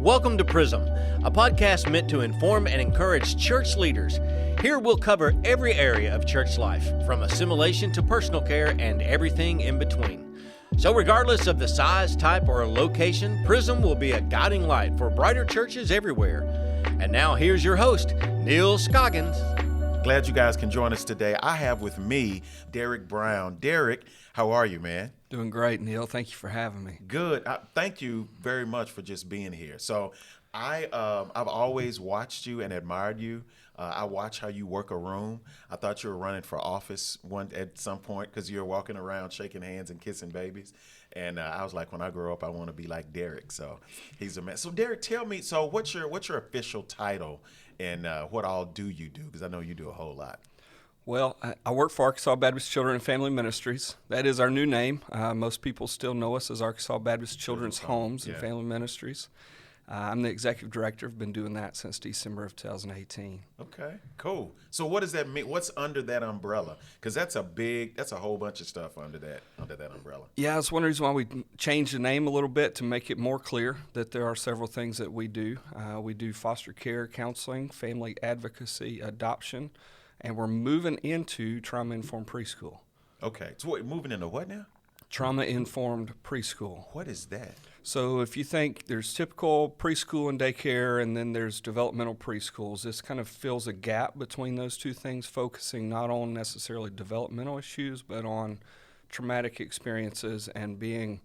Welcome to Prism, a podcast meant to inform and encourage church leaders. Here we'll cover every area of church life, from assimilation to personal care and everything in between. So regardless of the size, type, or location, Prism will be a guiding light for brighter churches everywhere. And now here's your host, Neal Scoggins. Glad you guys can join us today. I have with me Derek Brown. Derek, how are you, man? Doing great, Neal. Thank you for having me. Good. Thank you very much for just being here. So I've always watched you and admired you. I watch how you work a room. I thought you were running for office at some point because you were walking around shaking hands and kissing babies. And I was like, when I grow up, I want to be like Derek. So he's a man. So Derek, tell me, so what's your official title and what all do you do? Because I know you do a whole lot. Well, I work for Arkansas Baptist Children and Family Ministries. That is our new name. Most people still know us as Arkansas Baptist Children's Homes and Family Ministries. I'm the executive director. I've been doing that since December of 2018. Okay, cool. So what does that mean? What's under that umbrella? Because that's a whole bunch of stuff under that umbrella. Yeah, that's one reason why we changed the name a little bit to make it more clear that there are several things that we do. We do foster care, counseling, family advocacy, adoption, and we're moving into trauma-informed preschool. Okay, so we're moving into what now? Trauma-informed preschool. What is that? So if you think there's typical preschool and daycare, and then there's developmental preschools, this kind of fills a gap between those two things, focusing not on necessarily developmental issues, but on traumatic experiences and being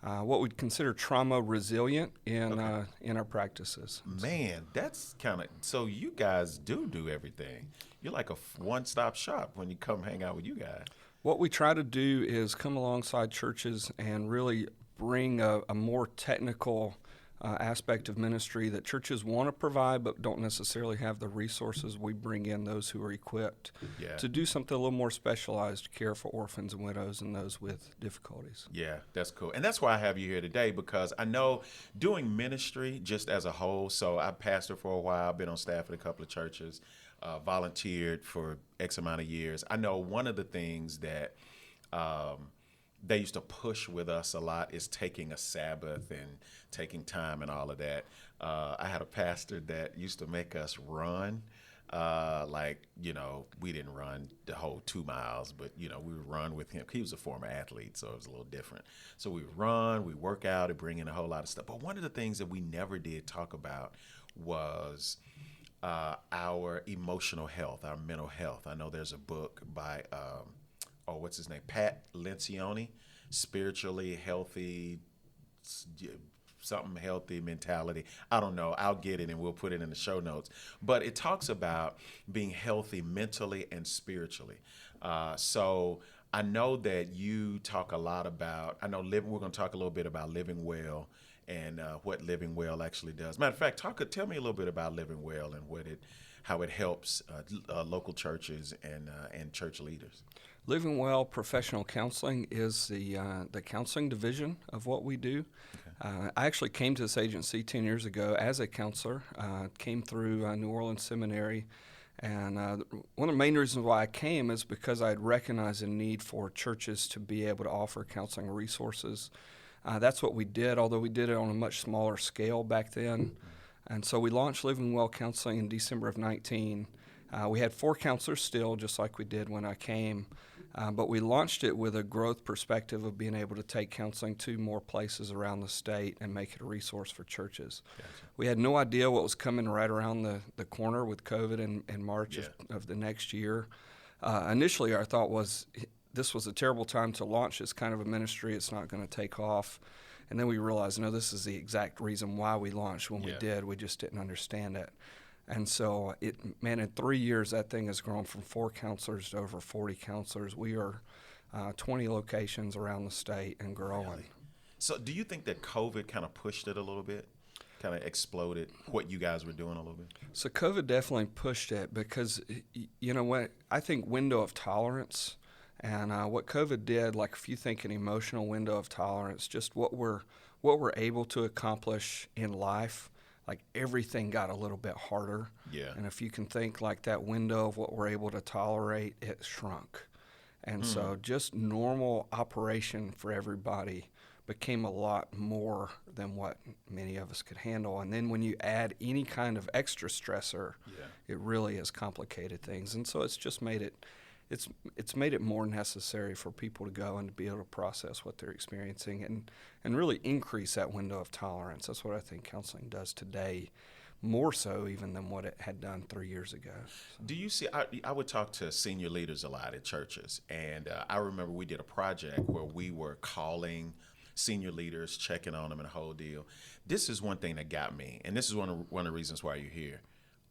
what we'd consider trauma resilient in our practices. Man, that's kind of, so you guys do everything. You're like a one-stop shop when you come hang out with you guys. What we try to do is come alongside churches and really bring a more technical aspect of ministry that churches want to provide but don't necessarily have the resources. We bring in those who are equipped to do something a little more specialized, care for orphans and widows and those with difficulties. Yeah, that's cool. And that's why I have you here today, because I know doing ministry just as a whole, so I pastored for a while, been on staff at a couple of churches, volunteered for X amount of years. I know one of the things that they used to push with us a lot is taking a Sabbath and taking time and all of that. I had a pastor that used to make us run. We didn't run the whole 2 miles, but, we would run with him. He was a former athlete, so it was a little different. So we would run, we work out, and bring in a whole lot of stuff. But one of the things that we never did talk about was our emotional health, our mental health. I know there's a book by what's his name? Pat Lencioni, Spiritually Healthy, something healthy mentality. I don't know. I'll get it and we'll put it in the show notes. But it talks about being healthy mentally and spiritually. So I know that you talk a lot about, we're going to talk a little bit about living well and what living well actually does. Matter of fact, tell me a little bit about living well and how it helps local churches and church leaders. Living Well Professional Counseling is the counseling division of what we do. Okay. I actually came to this agency 10 years ago as a counselor, came through New Orleans Seminary, and one of the main reasons why I came is because I had recognized the need for churches to be able to offer counseling resources. That's what we did, although we did it on a much smaller scale back then. And so we launched Living Well Counseling in December of 19. We had 4 counselors still, just like we did when I came. But we launched it with a growth perspective of being able to take counseling to more places around the state and make it a resource for churches. Gotcha. We had no idea what was coming right around the corner with COVID in March of the next year. Initially, our thought was this was a terrible time to launch this kind of a ministry. It's not going to take off. And then we realized, no, this is the exact reason why we launched when we did. We just didn't understand it. And so, in 3 years, that thing has grown from 4 counselors to over 40 counselors. We are 20 locations around the state and growing. Really? So do you think that COVID kind of pushed it a little bit, kind of exploded what you guys were doing a little bit? So COVID definitely pushed it because, what I think window of tolerance and what COVID did, like if you think an emotional window of tolerance, just what we're able to accomplish in life, like everything got a little bit harder. Yeah. And if you can think like that window of what we're able to tolerate, it shrunk. And so just normal operation for everybody became a lot more than what many of us could handle. And then when you add any kind of extra stressor, it really has complicated things. And so it's just made it more necessary for people to go and to be able to process what they're experiencing and really increase that window of tolerance. That's what I think counseling does today, more so even than what it had done 3 years ago. Do you see, I would talk to senior leaders a lot at churches, and I remember we did a project where we were calling senior leaders, checking on them and the whole deal. This is one thing that got me, and this is one of the reasons why you're here.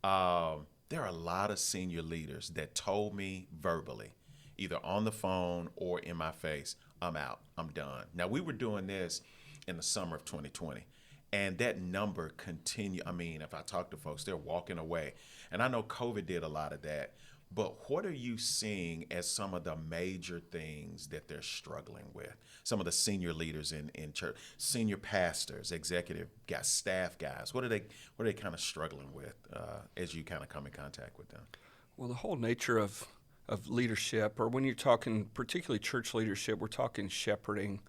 There are a lot of senior leaders that told me verbally, either on the phone or in my face, I'm out, I'm done. Now, we were doing this in the summer of 2020, and that number continued. I mean, if I talk to folks, they're walking away. And I know COVID did a lot of that, but what are you seeing as some of the major things that they're struggling with? Some of the senior leaders in church, senior pastors, executive guys, staff guys, what are they kind of struggling with as you kind of come in contact with them? Well, the whole nature of leadership, or when you're talking particularly church leadership, we're talking shepherding.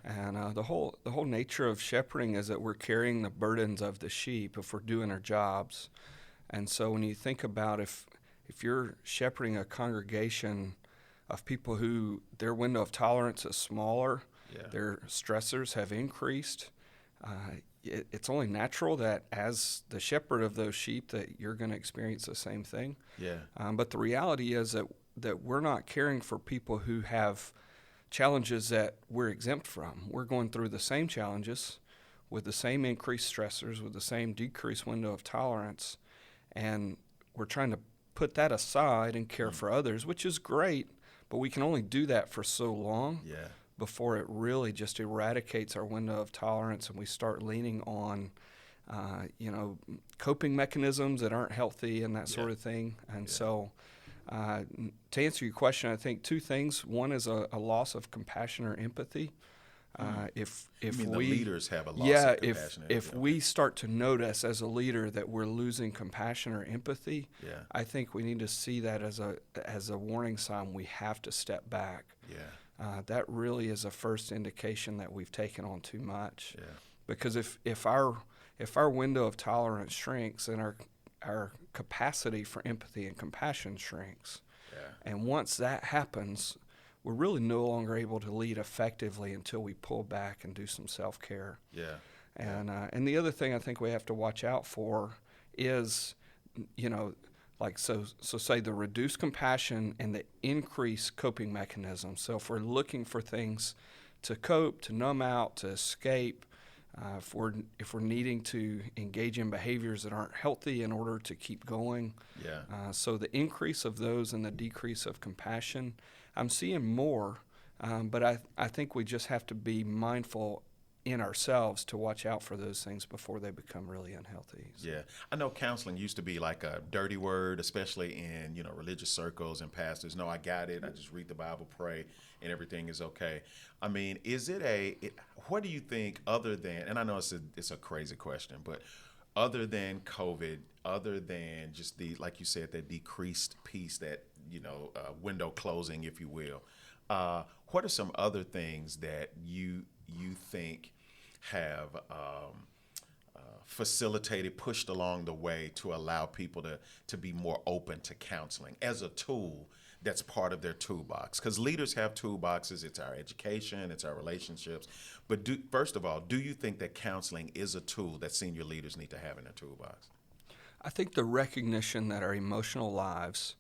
And the whole nature of shepherding is that we're carrying the burdens of the sheep if we're doing our jobs. And so when you think about if you're shepherding a congregation of people who their window of tolerance is smaller, their stressors have increased, it's only natural that as the shepherd of those sheep that you're going to experience the same thing. But the reality is that we're not caring for people who have challenges that we're exempt from. We're going through the same challenges with the same increased stressors, with the same decreased window of tolerance, and we're trying to put that aside and care for others, which is great, but we can only do that for so long before it really just eradicates our window of tolerance and we start leaning on coping mechanisms that aren't healthy and that sort of thing. And so to answer your question, I think two things. One is a loss of compassion or empathy. If you mean we the leaders have a loss of compassion, if we start to notice as a leader that we're losing compassion or empathy, I think we need to see that as a warning sign. We have to step back. That really is a first indication that we've taken on too much. Because if our window of tolerance shrinks and our capacity for empathy and compassion shrinks, and once that happens, we're really no longer able to lead effectively until we pull back and do some self-care. And the other thing I think we have to watch out for is, say the reduced compassion and the increased coping mechanisms. So if we're looking for things to cope, to numb out, to escape, if we're needing to engage in behaviors that aren't healthy in order to keep going. So the increase of those and the decrease of compassion, I'm seeing more, but I think we just have to be mindful in ourselves to watch out for those things before they become really unhealthy. So. I know counseling used to be like a dirty word, especially in religious circles and pastors. No, I got it. I just read the Bible, pray, and everything is okay. I mean, what do you think other than, and I know it's a crazy question, but other than COVID, other than just like you said, that decreased piece, that window closing, if you will, what are some other things that you think have facilitated, pushed along the way to allow people to be more open to counseling as a tool that's part of their toolbox? Because leaders have toolboxes. It's our education, it's our relationships. But first of all, do you think that counseling is a tool that senior leaders need to have in their toolbox? I think the recognition that our emotional lives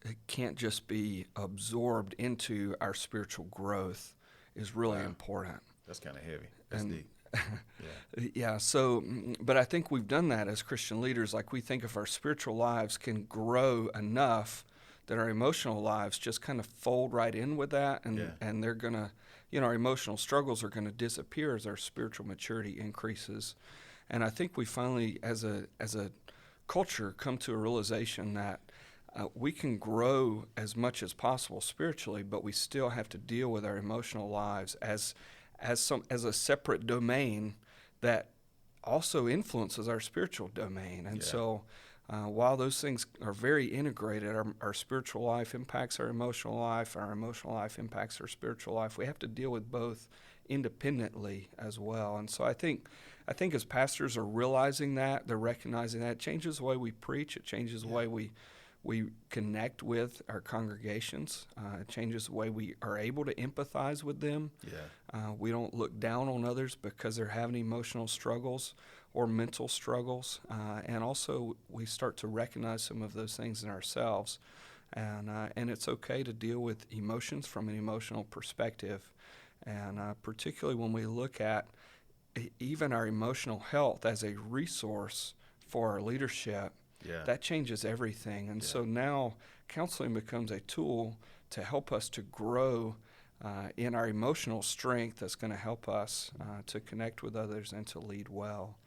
it can't just be absorbed into our spiritual growth is really important. That's kind of heavy. That's deep. But I think we've done that as Christian leaders. Like, we think if our spiritual lives can grow enough that our emotional lives just kind of fold right in with that, and they're going to, our emotional struggles are going to disappear as our spiritual maturity increases. And I think we finally, as a culture, come to a realization that we can grow as much as possible spiritually, but we still have to deal with our emotional lives as a separate domain that also influences our spiritual domain. And so while those things are very integrated, our spiritual life impacts our emotional life impacts our spiritual life, we have to deal with both independently as well. And so I think as pastors are realizing that, they're recognizing that, it changes the way we preach, it changes the way we connect with our congregations. It changes the way we are able to empathize with them. We don't look down on others because they're having emotional struggles or mental struggles. And also we start to recognize some of those things in ourselves. And it's okay to deal with emotions from an emotional perspective. And particularly when we look at even our emotional health as a resource for our leadership, that changes everything. And so now counseling becomes a tool to help us to grow in our emotional strength that's going to help us to connect with others and to lead well.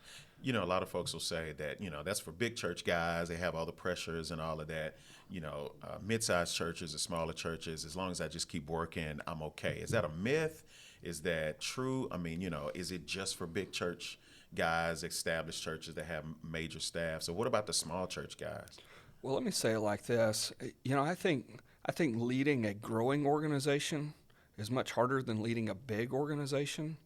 You know, a lot of folks will say that, that's for big church guys. They have all the pressures and all of that. Mid-sized churches or smaller churches, as long as I just keep working, I'm okay. Is that a myth? Is that true? I mean, is it just for big church guys, established churches that have major staff? So what about the small church guys? Well, let me say it like this. I think leading a growing organization is much harder than leading a big organization.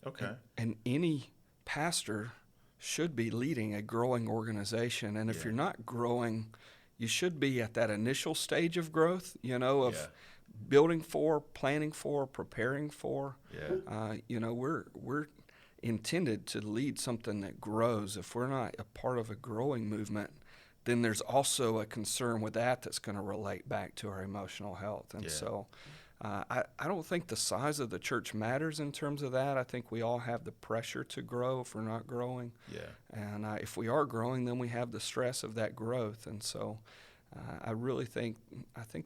Okay. And any pastor should be leading a growing organization. And if you're not growing, you should be at that initial stage of growth, of building for, planning for, preparing for. We're intended to lead something that grows. If we're not a part of a growing movement, then there's also a concern with that that's going to relate back to our emotional health. And so I don't think the size of the church matters in terms of that. I think we all have the pressure to grow if we're not growing. And if we are growing, then we have the stress of that growth. And so I really think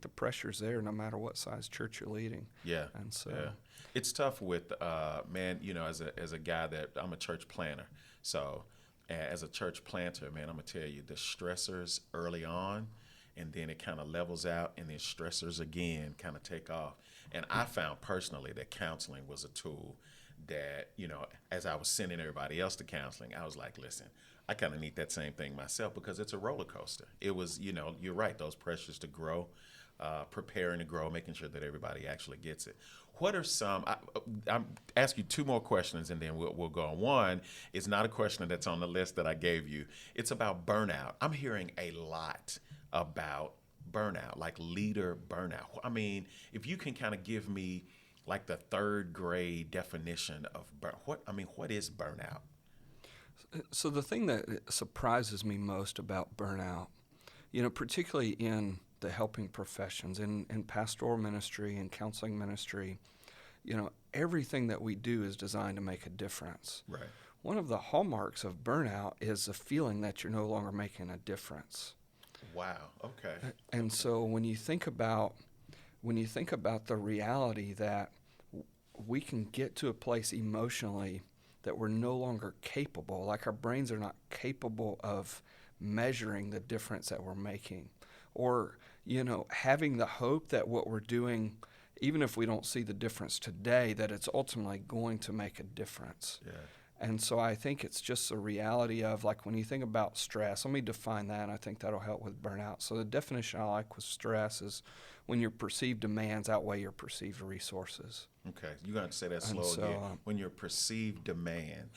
the pressure's there no matter what size church you're leading. And so it's tough with as a guy that I'm a church planner. So as a church planter, man, I'm gonna tell you the stressors early on, and then it kind of levels out, and then stressors again kind of take off. And I found personally that counseling was a tool that, as I was sending everybody else to counseling, I was like, listen, I kind of need that same thing myself, because it's a roller coaster. It was, you're right, those pressures to grow, preparing to grow, making sure that everybody actually gets it. What are some, I'm ask you two more questions and then we'll go on. One is not a question that's on the list that I gave you. It's about burnout. I'm hearing a lot about burnout, like leader burnout. I mean, if you can kind of give me like the third grade definition of what is burnout? So the thing that surprises me most about burnout, particularly in the helping professions, in pastoral ministry and counseling ministry, everything that we do is designed to make a difference. Right. One of the hallmarks of burnout is the feeling that you're no longer making a difference. Wow. Okay. And so when you think about the reality that we can get to a place emotionally that we're no longer capable, like our brains are not capable of measuring the difference that we're making, or having the hope that what we're doing, even if we don't see the difference today, that it's ultimately going to make a difference. And so I think it's just the reality of, like, when you think about stress, let me define that, and I think that'll help with burnout. So the definition I like with stress is when your perceived demands outweigh your perceived resources. Okay, you're going to say that slow again. When your perceived demands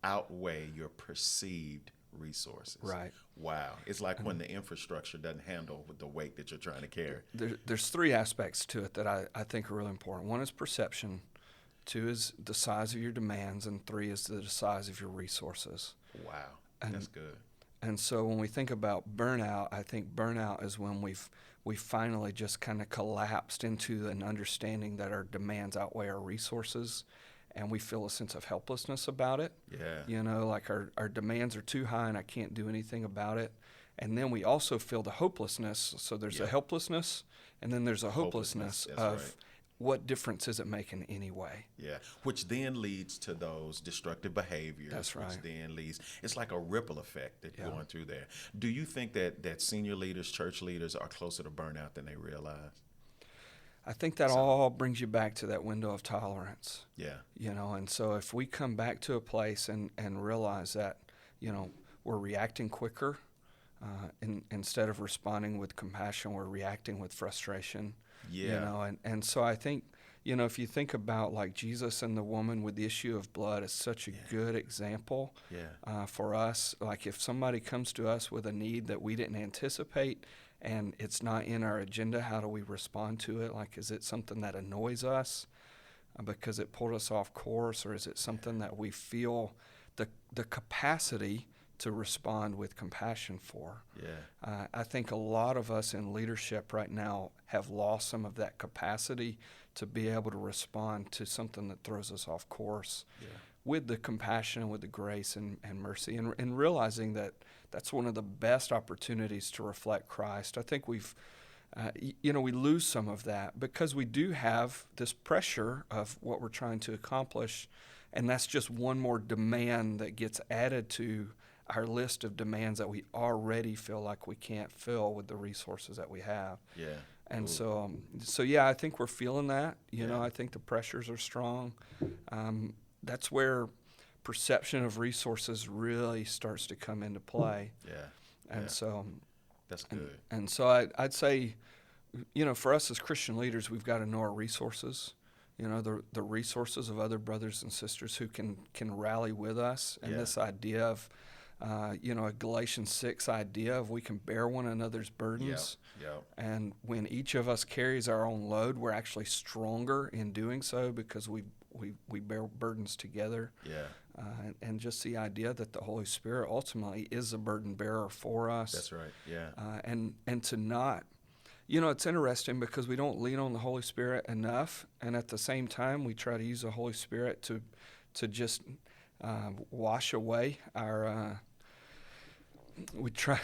outweigh your perceived resources. Right. Wow. It's like when the infrastructure doesn't handle the weight that you're trying to carry. There's three aspects to it that I think are really important. One is perception. Two is the size of your demands, and three is the size of your resources. Wow, that's good. And so when we think about burnout, I think burnout is when we've finally just kind of collapsed into an understanding that our demands outweigh our resources, and we feel a sense of helplessness about it. Like our demands are too high and I can't do anything about it. And then we also feel the hopelessness. So there's a helplessness, and then there's a hopelessness of right. What difference is it making anyway? Which then leads to those destructive behaviors. That's right. Which then leads, it's like a ripple effect that going through there. Do you think that senior leaders, church leaders are closer to burnout than they realize? I think that all brings you back to that window of tolerance. And so if we come back to a place and realize that, we're reacting quicker, instead of responding with compassion, we're reacting with frustration. And so I think, if you think about like Jesus and the woman with the issue of blood is such a good example for us. Like if somebody comes to us with a need that we didn't anticipate and it's not in our agenda, how do we respond to it? Like, is it something that annoys us because it pulled us off course, or is it something that we feel the capacity to respond with compassion for? I think a lot of us in leadership right now have lost some of that capacity to be able to respond to something that throws us off course with the compassion and with the grace and mercy, and realizing that that's one of the best opportunities to reflect Christ. I think we lose some of that because we do have this pressure of what we're trying to accomplish, and that's just one more demand that gets added to our list of demands that we already feel like we can't fill with the resources that we have. And so I think we're feeling that. I think the pressures are strong. That's where perception of resources really starts to come into play. So that's good. And so I'd say, for us as Christian leaders, we've got to know our resources. The resources of other brothers and sisters who can rally with us, and this idea of a Galatians 6 idea of we can bear one another's burdens. And when each of us carries our own load, we're actually stronger in doing so because we bear burdens together. And just the idea that the Holy Spirit ultimately is a burden bearer for us. That's right. And to not, it's interesting because we don't lean on the Holy Spirit enough, and at the same time we try to use the Holy Spirit to just wash away our. We try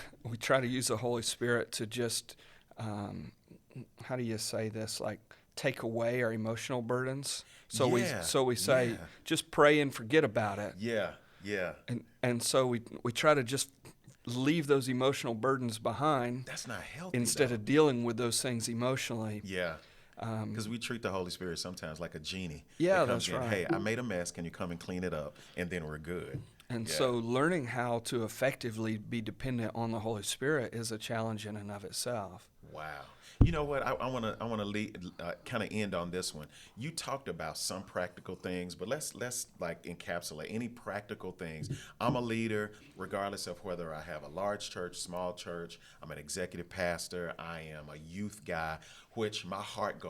to use the Holy Spirit to just, how do you say this? Like take away our emotional burdens. So we say just pray and forget about it. And so we try to just leave those emotional burdens behind. That's not healthy. Instead of dealing with those things emotionally. Because we treat the Holy Spirit sometimes like a genie. That's right. Hey, I made a mess. Can you come and clean it up? And then we're good. And so learning how to effectively be dependent on the Holy Spirit is a challenge in and of itself. Wow. You know what? I want to kind of end on this one. You talked about some practical things, but let's like encapsulate any practical things. I'm a leader, regardless of whether I have a large church, small church. I'm an executive pastor. I am a youth guy, which my heart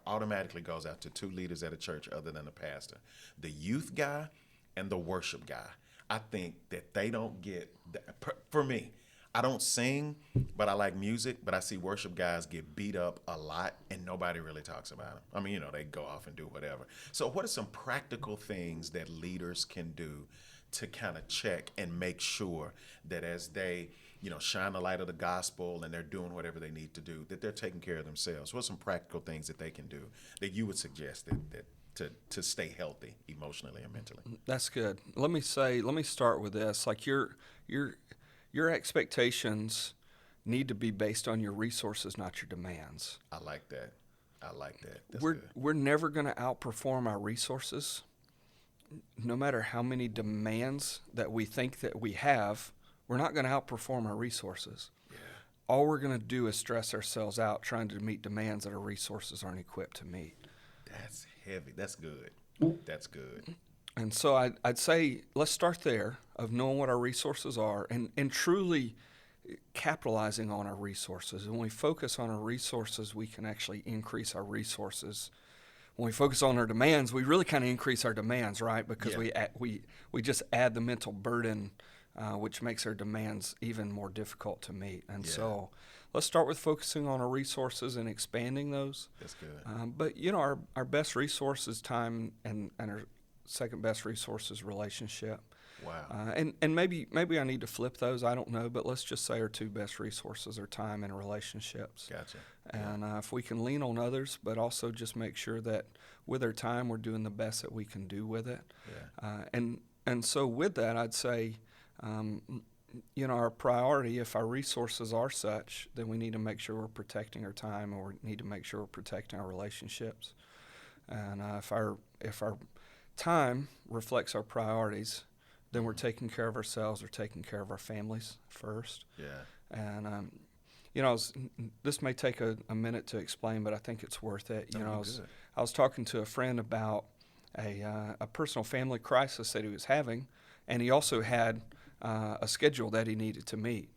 automatically goes out to two leaders at a church other than the pastor. The youth guy and the worship guy. I think that they don't get, for me, I don't sing, but I like music, but I see worship guys get beat up a lot and nobody really talks about them. I mean, they go off and do whatever. So what are some practical things that leaders can do to kind of check and make sure that as they, shine the light of the gospel and they're doing whatever they need to do, that they're taking care of themselves? What are some practical things that they can do that you would suggest that to stay healthy emotionally and mentally? That's good. Let me start with this. Like your expectations need to be based on your resources, not your demands. I like that. That's we're good. We're never going to outperform our resources, no matter how many demands that we think that we have. We're not going to outperform our resources. All we're going to do is stress ourselves out trying to meet demands that our resources aren't equipped to meet. That's heavy. That's good. That's good. And so I'd say let's start there of knowing what our resources are and truly capitalizing on our resources. And when we focus on our resources, we can actually increase our resources. When we focus on our demands, we really kind of increase our demands, right? Because we just add the mental burden, which makes our demands even more difficult to meet. And so let's start with focusing on our resources and expanding those. That's good. But our best resource is time, and our second best resource is relationship. Wow. And maybe I need to flip those. I don't know, but let's just say our two best resources are time and relationships. Gotcha. And if we can lean on others, but also just make sure that with our time we're doing the best that we can do with it. And so with that, I'd say, our priority, if our resources are such, then we need to make sure we're protecting our time, or we need to make sure we're protecting our relationships. And if our time reflects our priorities, then we're taking care of ourselves or taking care of our families first. Yeah. And this may take a minute to explain, but I think it's worth it. Good. I was talking to a friend about a personal family crisis that he was having, and he also had a schedule that he needed to meet.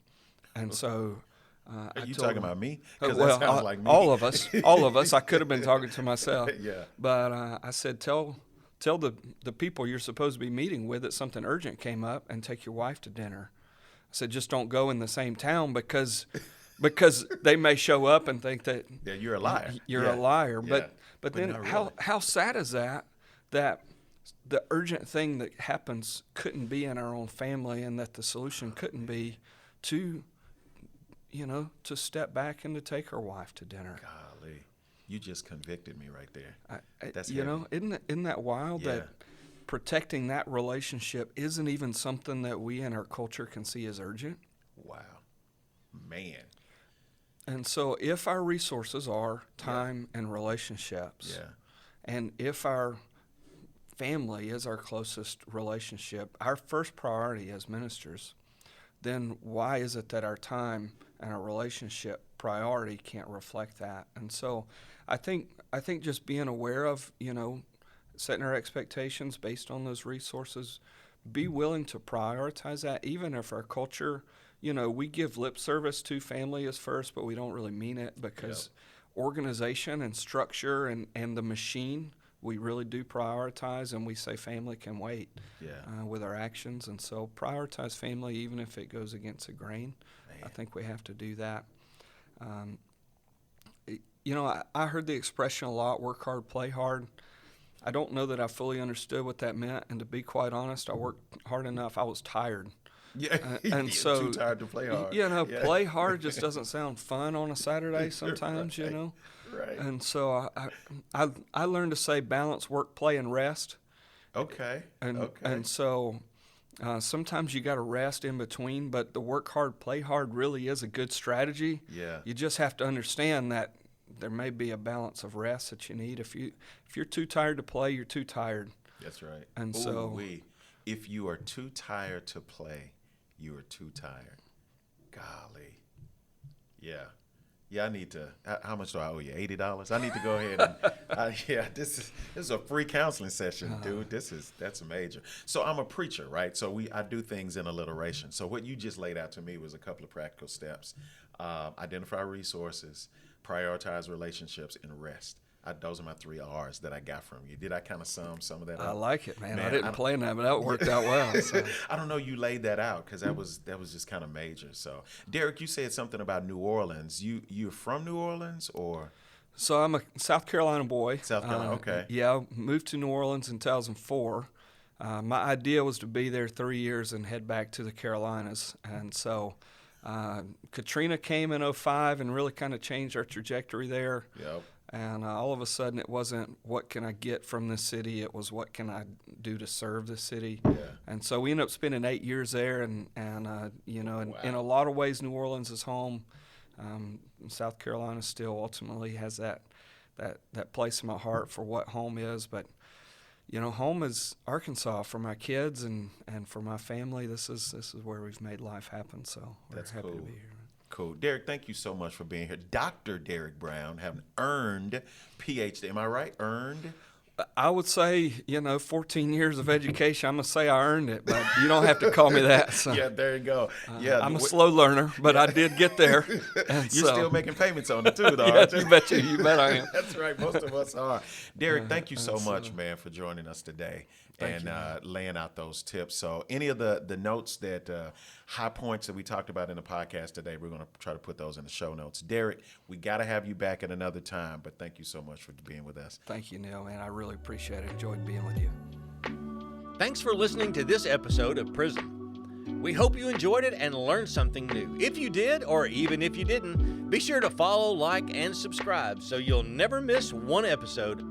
And so Are you talking about me? Well, That sounds like me. all of us. I could have been talking to myself. Yeah. But I said, tell the people you're supposed to be meeting with that something urgent came up, and take your wife to dinner. I said, just don't go in the same town because they may show up and think that you're a liar. You're a liar. Yeah. But then not really. how sad is that the urgent thing that happens couldn't be in our own family, and that the solution couldn't be to step back and to take our wife to dinner. Golly, you just convicted me right there. That's isn't that wild that protecting that relationship isn't even something that we in our culture can see as urgent? Wow, man. And so if our resources are time and relationships, and if our family is our closest relationship, our first priority as ministers, then why is it that our time and our relationship priority can't reflect that? And so I think just being aware of, setting our expectations based on those resources, be willing to prioritize that, even if our culture, we give lip service to family as first, but we don't really mean it, because organization and structure and the machine, we really do prioritize, and we say family can wait with our actions. And so prioritize family, even if it goes against the grain. Man. I think we have to do that. I heard the expression a lot, work hard, play hard. I don't know that I fully understood what that meant, and to be quite honest, I worked hard enough. I was tired. Yeah, and so too tired to play hard. Play hard just doesn't sound fun on a Saturday sometimes, Right. And so I learned to say balance work, play, and rest. Okay. And so sometimes you got to rest in between, but the work hard, play hard really is a good strategy. Yeah. You just have to understand that there may be a balance of rest that you need. If you're too tired to play, you're too tired. That's right. And if you are too tired to play, you are too tired. Golly. Yeah. Yeah, I need to. How much do I owe you? $80. I need to go ahead and. This is a free counseling session, dude. That's major. So I'm a preacher, right? So I do things in alliteration. So what you just laid out to me was a couple of practical steps: identify resources, prioritize relationships, and rest. Those are my 3 R's that I got from you. Did I kind of sum some of that up? I like it, man. I didn't plan that, but that worked out well. So. I don't know. You laid that out because that was just kind of major. So, Derek, you said something about New Orleans. You're from New Orleans, or? So I'm a South Carolina boy. South Carolina, okay. Yeah, I moved to New Orleans in 2004. My idea was to be there 3 years and head back to the Carolinas. And so Katrina came in 2005 and really kind of changed our trajectory there. Yep. And all of a sudden, it wasn't what can I get from this city, it was what can I do to serve this city. Yeah. And so we ended up spending 8 years there, and Wow. in a lot of ways, New Orleans is home. South Carolina still ultimately has that place in my heart for what home is. But home is Arkansas for my kids and for my family. This is where we've made life happen. So we're happy to be here. Cool. Derek, thank you so much for being here. Dr. Derek Brown, have an earned PhD. Am I right? Earned? I would say, 14 years of education. I'm going to say I earned it, but you don't have to call me that. So. Yeah, there you go. I'm a slow learner, but I did get there. You're still making payments on it, too, though, yeah, aren't you? You bet I am. That's right. Most of us are. Derek, thank you so much, man, for joining us today and laying out those tips. So any of the notes that high points that we talked about in the podcast today, we're going to try to put those in the show notes. Derek, we got to have you back at another time, but thank you so much for being with us. Thank you, Neal, man. I really appreciate it. Enjoyed being with you. Thanks for listening to this episode of Prism. We hope you enjoyed it and learned something new. If you did, or even if you didn't, be sure to follow, like, and subscribe so you'll never miss one episode